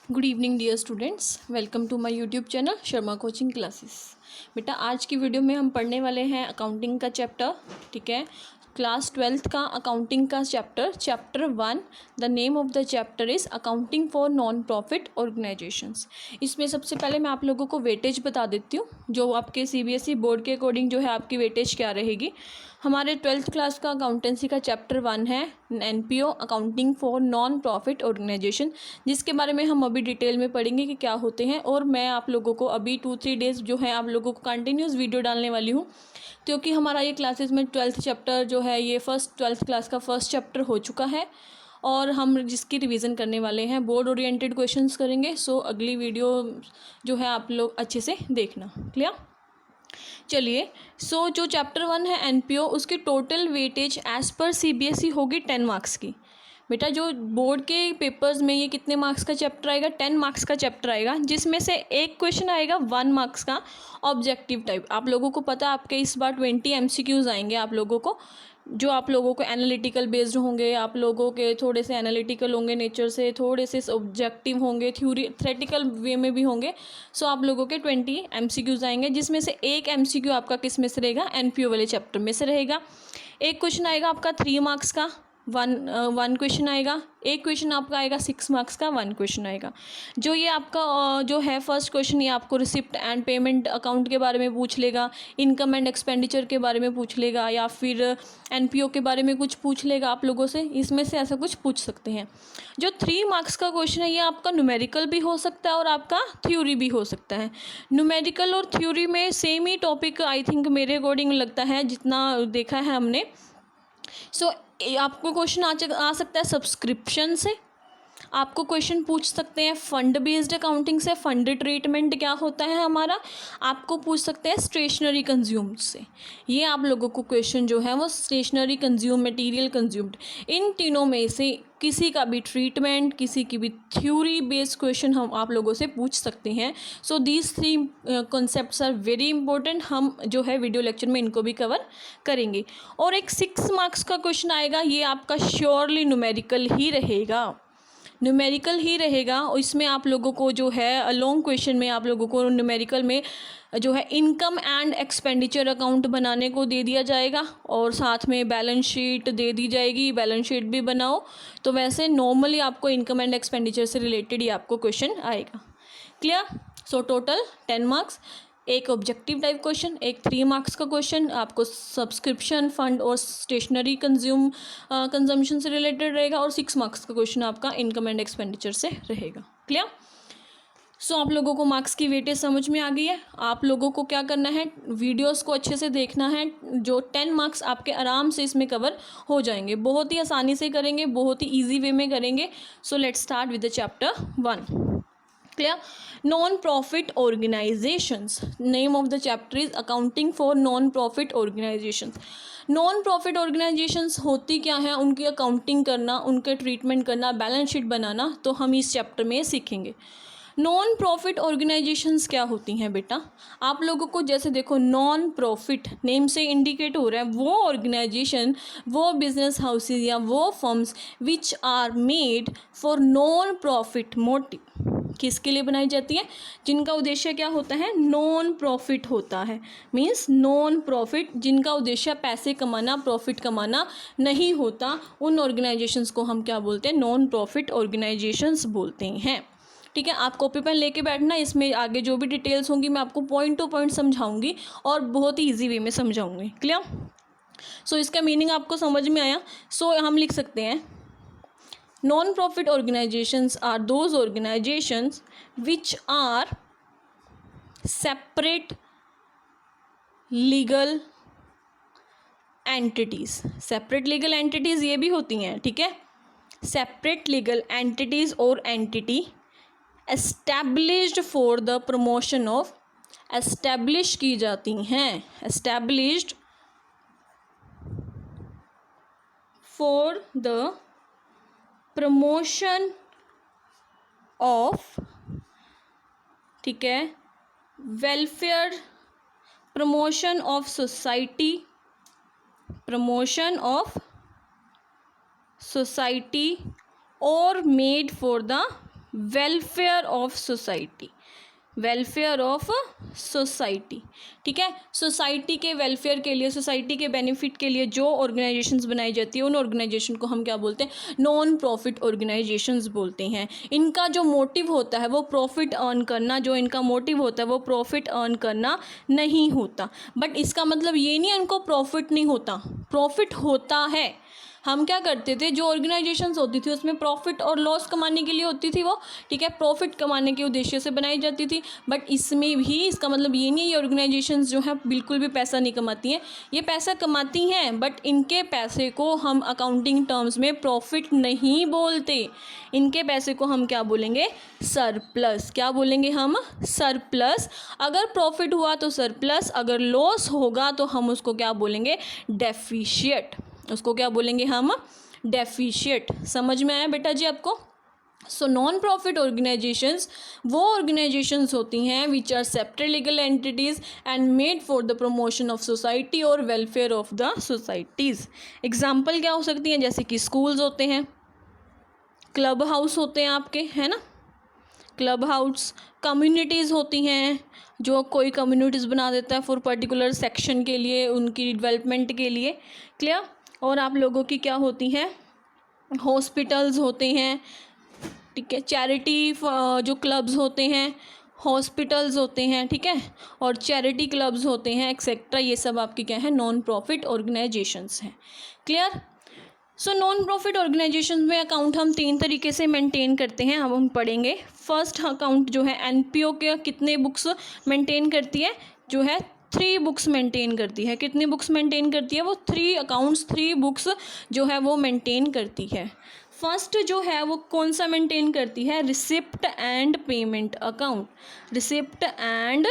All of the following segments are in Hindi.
Good evening dear students, welcome to my YouTube channel Sharma coaching classes. बेटा आज की वीडियो में हम पढ़ने वाले हैं अकाउंटिंग का चैप्टर। ठीक है, क्लास 12th का अकाउंटिंग का chapter 1। The name of the chapter is accounting for non profit organisations. इसमें सबसे पहले मैं आप लोगों को वेटेज बता देती हूँ, जो आपके सीबीएसई बोर्ड के अकॉर्डिंग जो है आपकी वेटेज क्या रहेगी। हमारे 12th क्लास का अकाउंटेंसी का चैप्टर 1 है NPO, accounting for non profit organisation, जिसके बारे में हम अभी डिटेल में पढ़ेंगे कि क्या होते हैं। और मैं आप लोगों को अभी 2-3 डेज़ जो है आप लोगों को कंटिन्यूस वीडियो डालने वाली हूँ, क्योंकि हमारा ये क्लासेस में 12th चैप्टर जो है ये 12th क्लास का फर्स्ट चैप्टर हो चुका है और हम जिसकी रिवीजन करने वाले हैं। बोर्ड ओरिएंटेड क्वेश्चंस करेंगे। सो अगली वीडियो जो है आप लोग अच्छे से देखना। क्लियर? चलिए, जो चैप्टर 1 है एनपीओ, उसकी total weightage as per CBSE होगी 10 मार्क्स की। बेटा जो बोर्ड के पेपर्स में ये कितने मार्क्स का चैप्टर आएगा? 10 मार्क्स का चैप्टर आएगा, जिसमें से एक क्वेश्चन आएगा 1 मार्क्स का ऑब्जेक्टिव टाइप। आप लोगों को पता है आपके इस बार 20 एमसीक्यूज आएंगे आप लोगों को, जो आप लोगों को एनालिटिकल बेस्ड होंगे, आप लोगों के थोड़े से एनालिटिकल होंगे नेचर से, थोड़े से ऑब्जेक्टिव होंगे, थ्योरेटिकल वे में भी होंगे। सो आप लोगों के 20 एमसीक्यूज आएंगे, जिसमें से एक एमसीक्यू आपका किस में से रहेगा? एनपीओ वाले चैप्टर में से रहेगा। एक क्वेश्चन आएगा आपका 3 मार्क्स का, वन क्वेश्चन आएगा। एक क्वेश्चन आपका आएगा 6 मार्क्स का, 1 क्वेश्चन आएगा। जो ये आपका जो है फर्स्ट क्वेश्चन, ये आपको रिसिप्ट एंड पेमेंट अकाउंट के बारे में पूछ लेगा, इनकम एंड एक्सपेंडिचर के बारे में पूछ लेगा, या फिर एनपीओ के बारे में कुछ पूछ लेगा आप लोगों से। इसमें से ऐसा कुछ पूछ सकते हैं। जो 3 मार्क्स का क्वेश्चन है ये आपका न्यूमेरिकल भी हो सकता है और आपका थ्योरी भी हो सकता है। न्यूमेरिकल और थ्योरी में same he topic I think मेरे अकॉर्डिंग लगता है, जितना देखा है हमने। आपको क्वेश्चन आ सकता है सब्सक्रिप्शन से, आपको क्वेश्चन पूछ सकते हैं फंड बेस्ड अकाउंटिंग से, फंड ट्रीटमेंट क्या होता है हमारा, आपको पूछ सकते हैं स्टेशनरी कंज्यूम्ड से। ये आप लोगों को क्वेश्चन जो है वो स्टेशनरी कंज्यूम, मटेरियल कंज्यूम्ड, इन तीनों में से किसी का भी ट्रीटमेंट, किसी की भी थ्योरी बेस्ड क्वेश्चन हम आप लोगों से पूछ सकते हैं। So these 3 concepts are very important. हम जो है वीडियो लेक्चर में इनको भी कवर करेंगे। और एक 6 मार्क्स का क्वेश्चन आएगा, ये आपका श्योरली न्यूमेरिकल ही रहेगा, न्यूमेरिकल ही रहेगा। और इसमें आप लोगों को जो है लॉन्ग क्वेश्चन में आप लोगों को न्यूमेरिकल में जो है इनकम एंड एक्सपेंडिचर अकाउंट बनाने को दे दिया जाएगा और साथ में बैलेंस शीट दे दी जाएगी, बैलेंस शीट भी बनाओ। तो वैसे नॉर्मली आपको इनकम एंड एक्सपेंडिचर से रिलेटेड ही आपको क्वेश्चन आएगा। क्लियर? सो टोटल 10 मार्क्स, एक ऑब्जेक्टिव टाइप क्वेश्चन, एक 3 मार्क्स का क्वेश्चन आपको सब्सक्रिप्शन, फंड और स्टेशनरी कंजम्पशन से रिलेटेड रहेगा, और 6 मार्क्स का क्वेश्चन आपका इनकम एंड एक्सपेंडिचर से रहेगा। क्लियर? आप लोगों को मार्क्स की वेटेज समझ में आ गई है। आप लोगों को क्या करना है, वीडियोस को अच्छे से देखना है। जो 10 मार्क्स आपके आराम से इसमें कवर हो जाएंगे, बहुत ही आसानी से करेंगे, बहुत ही ईजी वे में करेंगे। So let's start with the chapter 1। Clear? Non profit organisations, name of the chapter is accounting for non profit organisations. Non profit organisations होती क्या है, उनकी अकाउंटिंग करना, उनके ट्रीटमेंट करना, बैलेंस शीट बनाना, तो हम इस चैप्टर में सीखेंगे। नॉन प्रॉफिट ऑर्गेनाइजेशंस क्या होती हैं बेटा? आप लोगों को जैसे देखो, नॉन प्रॉफिट नेम से इंडिकेट हो रहा है वो ऑर्गेनाइजेशन, वो बिजनेस हाउसेज या वो firms which are made for non profit motive. किसके लिए बनाई जाती है? जिनका उद्देश्य क्या होता है? नॉन प्रॉफिट होता है। मीन्स नॉन प्रॉफिट, जिनका उद्देश्य पैसे कमाना, प्रॉफिट कमाना नहीं होता, उन ऑर्गेनाइजेशंस को हम क्या बोलते हैं? नॉन प्रॉफिट ऑर्गेनाइजेशंस बोलते हैं। ठीक है, आप कॉपी पेन लेके बैठना, इसमें आगे जो भी डिटेल्स होंगी मैं आपको पॉइंट टू पॉइंट समझाऊंगी और बहुत ही ईजी वे में समझाऊंगी। क्लियर? इसका मीनिंग आपको समझ में आया। हम लिख सकते हैं non-profit organizations are those organizations which are separate legal entities। separate legal entities ये भी होती हैं, ठीक है। separate legal entities और entity established for the promotion of, establish की जाती हैं, established for the promotion of, ठीक है, welfare, promotion of society, promotion of society, और made for the welfare of society, welfare of society, ठीक है। सोसाइटी के वेलफेयर के लिए, सोसाइटी के बेनिफिट के लिए जो ऑर्गेनाइजेशंस बनाई जाती है उन ऑर्गेनाइजेशन को हम क्या बोलते हैं, नॉन प्रॉफिट ऑर्गेनाइजेशंस बोलते हैं। इनका जो मोटिव होता है वो प्रॉफिट अर्न करना, जो इनका मोटिव होता है वो प्रॉफिट अर्न करना नहीं होता। बट इसका मतलब ये नहीं इनको प्रॉफिट नहीं होता, प्रॉफिट होता है। हम क्या करते थे, जो ऑर्गेनाइजेशंस होती थी उसमें प्रॉफिट और लॉस कमाने के लिए होती थी वो, ठीक है, प्रॉफिट कमाने के उद्देश्य से बनाई जाती थी। बट इसमें भी इसका मतलब ये नहीं है ये ऑर्गेनाइजेशंस जो है बिल्कुल भी पैसा नहीं कमाती हैं, ये पैसा कमाती हैं, बट इनके पैसे को हम अकाउंटिंग टर्म्स में प्रॉफिट नहीं बोलते। इनके पैसे को हम क्या बोलेंगे, सरप्लस। क्या बोलेंगे हम, सरप्लस। अगर प्रॉफिट हुआ तो सरप्लस, अगर लॉस होगा तो हम उसको क्या बोलेंगे, डेफिशिएट। उसको क्या बोलेंगे हम, डेफिशिएट। समझ में आया बेटा जी आपको। सो नॉन प्रॉफिट ऑर्गेनाइजेशंस वो ऑर्गेनाइजेशंस होती हैं which are separate legal entities and made for the promotion of society और welfare of the societies. Example क्या हो सकती हैं, जैसे कि स्कूल्स होते हैं, क्लब हाउस होते हैं आपके, है ना, क्लब हाउस। कम्युनिटीज़ होती हैं, जो कोई कम्युनिटीज़ बना देता है फॉर पर्टिकुलर सेक्शन के लिए, उनकी डेवलपमेंट के लिए। क्लियर। और आप लोगों की क्या होती हैं, हॉस्पिटल्स होते हैं, ठीक है, चैरिटी जो क्लब्स होते हैं, हॉस्पिटल्स होते हैं, ठीक है, और चैरिटी क्लब्स होते हैं एक्सेट्रा। ये सब आपके क्या है, नॉन प्रॉफिट ऑर्गेनाइजेशंस हैं। Clear. So non profit organisation में अकाउंट हम 3 तरीके से मेंटेन करते हैं, अब हम पढ़ेंगे। फर्स्ट अकाउंट जो है एनपीओ के कितने बुक्स मेंटेन करती है, जो है 3 बुक्स मेंटेन करती है। कितनी बुक्स मेंटेन करती है वो, 3 अकाउंट्स, 3 बुक्स जो है वो मेंटेन करती है। फर्स्ट जो है वो कौन सा मेंटेन करती है, receipt and payment account, receipt and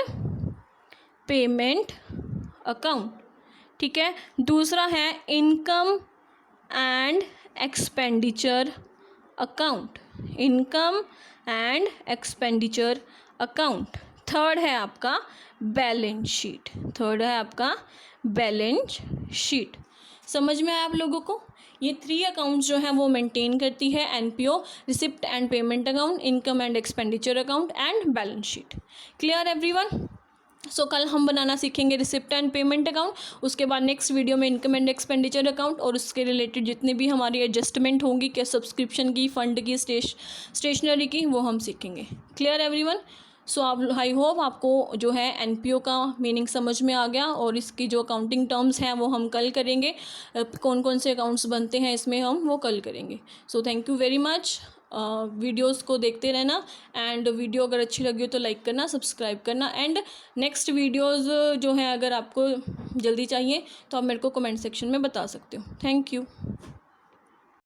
payment account, ठीक है। दूसरा है income and expenditure account, income and expenditure account. Third है आपका बैलेंस शीट, थर्ड है आपका बैलेंस शीट। समझ में आया आप लोगों को। ये 3 अकाउंट्स जो हैं वो मेंटेन करती है NPO, receipt and payment account, income and expenditure account and balance sheet. Clear everyone. So कल हम बनाना सीखेंगे रिसिप्ट एंड पेमेंट अकाउंट, उसके बाद नेक्स्ट वीडियो में इनकम एंड एक्सपेंडिचर अकाउंट और उसके रिलेटेड जितने भी हमारी एडजस्टमेंट होंगी, क्या सब्सक्रिप्शन की, फंड की, स्टेशनरी की, वो हम सीखेंगे। Clear everyone. सो आप, आई होप आपको जो है एनपीओ का मीनिंग समझ में आ गया और इसकी जो अकाउंटिंग टर्म्स हैं वो हम कल करेंगे, कौन कौन से अकाउंट्स बनते हैं इसमें हम वो कल करेंगे। So thank you very much. Videos को देखते रहना एंड वीडियो अगर अच्छी लगी हो तो लाइक करना, सब्सक्राइब करना एंड नेक्स्ट वीडियोस जो है अगर आपको जल्दी चाहिए तो आप मेरे को कमेंट सेक्शन में बता सकते हो। Thank you.